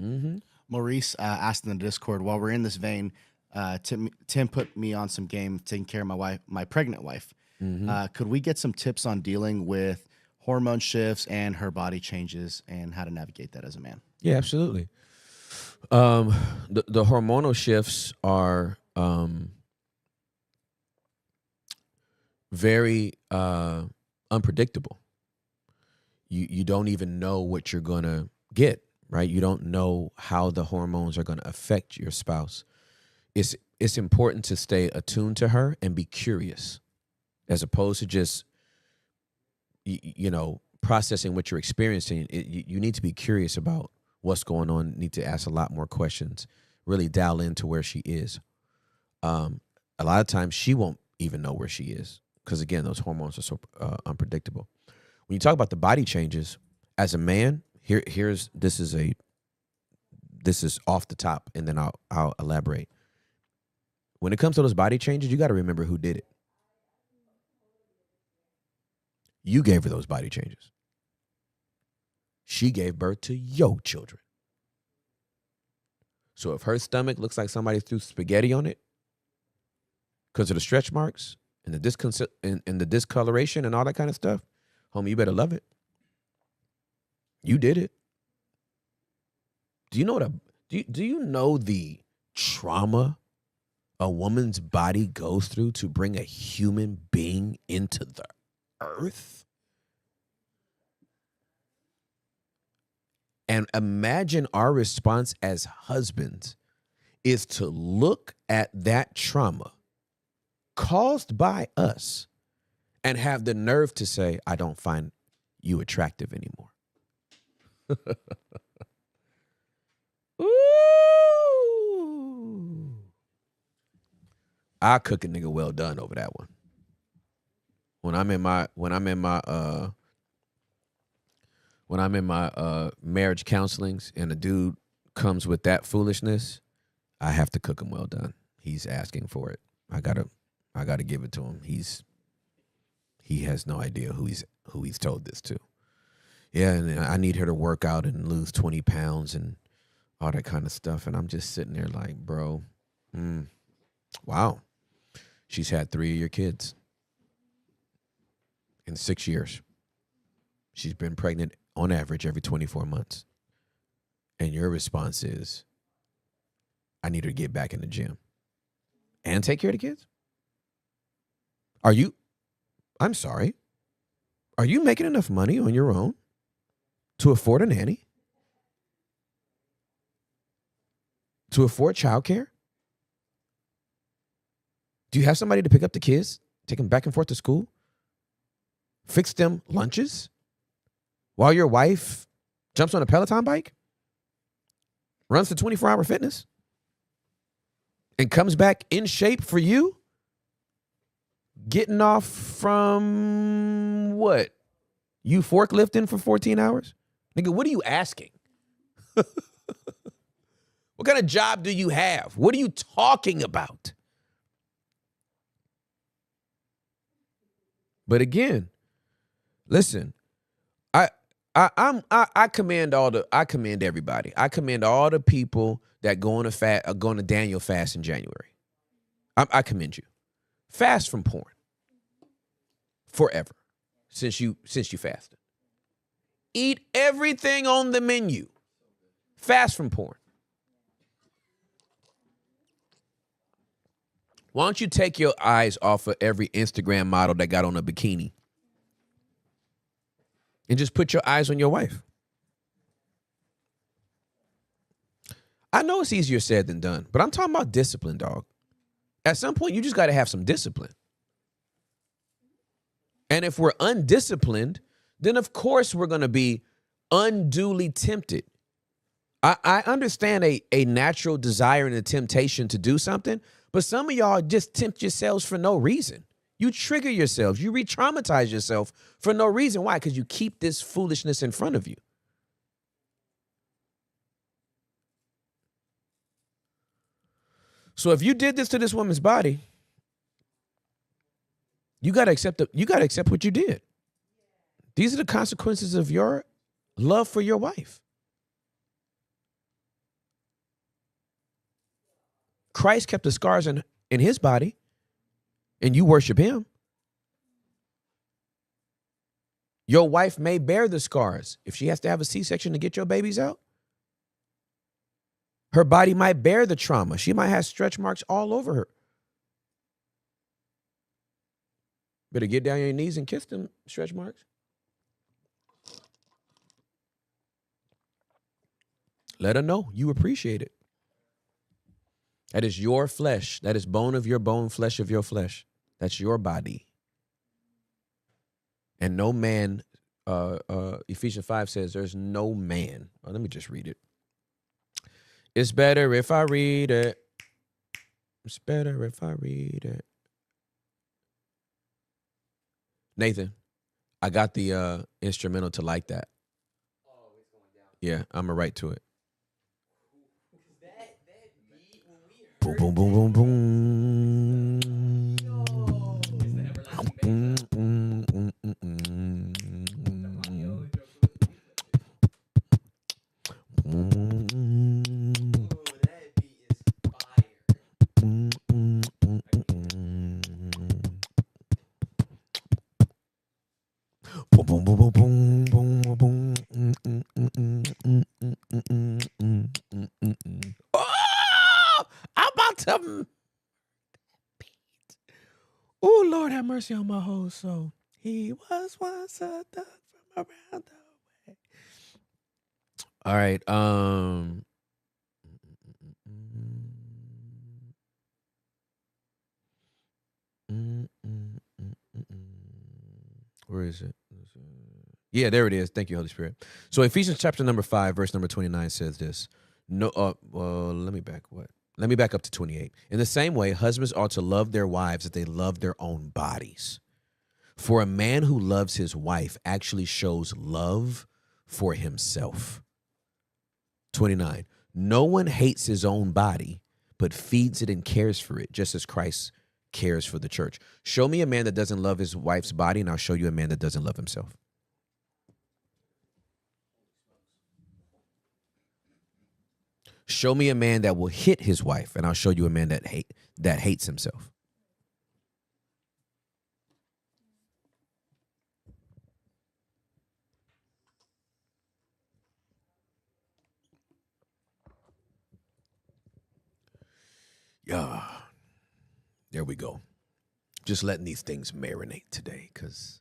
Mm-hmm. Maurice asked in the Discord, while we're in this vein, Tim put me on some game taking care of my wife, my pregnant wife. Mm-hmm. Could we get some tips on dealing with hormone shifts and her body changes and how to navigate that as a man? Yeah, absolutely. The hormonal shifts are very unpredictable. You don't even know what you're gonna get, right? You don't know how the hormones are gonna affect your spouse. It's important to stay attuned to her and be curious, as opposed to just processing what you're experiencing. You need to be curious about what's going on. Need to ask a lot more questions. Really dial into where she is. A lot of times she won't even know where she is because, again, those hormones are so unpredictable. When you talk about the body changes, as a man, this is off the top, and then I'll elaborate. When it comes to those body changes, you got to remember who did it. You gave her those body changes. She gave birth to your children. So if her stomach looks like somebody threw spaghetti on it because of the stretch marks and the discoloration and all that kind of stuff, homie, you better love it. You did it. Do you know the trauma a woman's body goes through to bring a human being into the earth? And imagine our response as husbands is to look at that trauma caused by us and have the nerve to say, I don't find you attractive anymore. Ooh. I cook a nigga well done over that one. When I'm in my marriage counselings and a dude comes with that foolishness, I have to cook him well done. He's asking for it. I gotta give it to him. He has no idea who he's told this to. Yeah, and I need her to work out and lose 20 pounds and all that kind of stuff. And I'm just sitting there like, bro, wow. She's had 3 of your kids in 6 years. She's been pregnant on average every 24 months. And your response is, I need her to get back in the gym and take care of the kids? I'm sorry, are you making enough money on your own to afford a nanny? To afford childcare? Do you have somebody to pick up the kids, take them back and forth to school, fix them lunches while your wife jumps on a Peloton bike, runs the 24-hour fitness, and comes back in shape for you? Getting off from what? You forklifting for 14 hours? Nigga, what are you asking? What kind of job do you have? What are you talking about? But again, listen, I commend everybody. I commend all the people that go on a Daniel fast in January. I commend you. Fast from porn. Forever. Since you fasted. Eat everything on the menu. Fast from porn. Why don't you take your eyes off of every Instagram model that got on a bikini and just put your eyes on your wife? I know it's easier said than done, but I'm talking about discipline, dog. At some point, you just got to have some discipline. And if we're undisciplined, then of course we're going to be unduly tempted. I understand a natural desire and a temptation to do something, but some of y'all just tempt yourselves for no reason. You trigger yourselves. You re-traumatize yourself for no reason. Why? Because you keep this foolishness in front of you. So if you did this to this woman's body, you got to accept what you did. These are the consequences of your love for your wife. Christ kept the scars in his body and you worship him, your wife may bear the scars. If she has to have a C-section to get your babies out, her body might bear the trauma. She might have stretch marks all over her. Better get down on your knees and kiss them stretch marks. Let her know you appreciate it. That is your flesh. That is bone of your bone, flesh of your flesh. That's your body. And no man, Ephesians 5 says there's no man. Oh, let me just read it. It's better if I read it. It's better if I read it. Nathan, I got the instrumental to like that. Oh, it's going down. Yeah, I'm going to write to it. That beat when we heard Boom, boom, boom, boom, boom. It's the everlasting Oh, that beat is fire. Boom, boom, boom, boom, boom, boom, boom. Oh, I'm about to. Oh, Lord, have mercy on my whole soul. He was once a thug from around the way. All right. Where is it? Yeah, there it is. Thank you, Holy Spirit. So Ephesians chapter number 5, verse number 29 says this. No, let me back up to 28. In the same way, husbands ought to love their wives as they love their own bodies. For a man who loves his wife actually shows love for himself. 29. No one hates his own body, but feeds it and cares for it, just as Christ cares for the church. Show me a man that doesn't love his wife's body, and I'll show you a man that doesn't love himself. Show me a man that will hit his wife, and I'll show you a man that hates himself. Yeah, there we go. Just letting these things marinate today, because